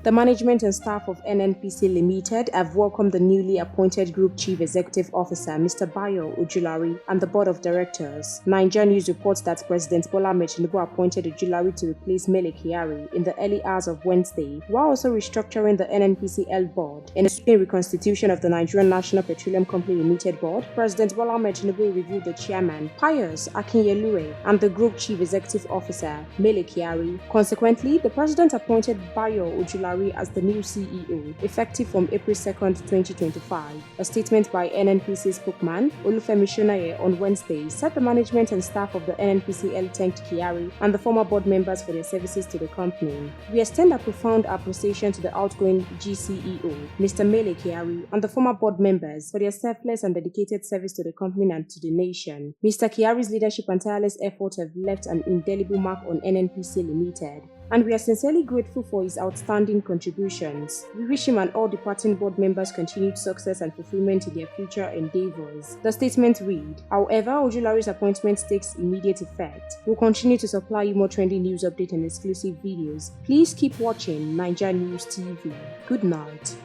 The management and staff of NNPCL Limited have welcomed the newly appointed Group Chief Executive Officer, Mr. Ojulari, and the Board of Directors. NaijaNews reports that President Bola Ahmed Tinubu appointed Ojulari to replace Kyari in the early hours of Wednesday, while also restructuring the NNPCL board. In a sweeping reconstitution of the Nigerian National Petroleum Company Limited board, President Bola Ahmed Tinubu reviewed the chairman, Pius Akinyelure, and the Group Chief Executive Officer, Kyari. Consequently, the president appointed Ojulari as the new CEO, effective from April 2, 2025. A statement by NNPC spokesman Olufemi Shonaye on Wednesday said the management and staff of the NNPCL thanked Kyari and the former board members for their services to the company. We extend our profound appreciation to the outgoing GCEO, Mr. Kyari, and the former board members for their selfless and dedicated service to the company and to the nation. Mr. Kyari's leadership and tireless effort have left an indelible mark on NNPC Limited, and we are sincerely grateful for his outstanding contributions. We wish him and all departing board members continued success and fulfillment in their future endeavors. The statement read, however, Ojulari's appointment takes immediate effect. We'll continue to supply you more trending news updates and exclusive videos. Please keep watching NaijaNews TV. Good night.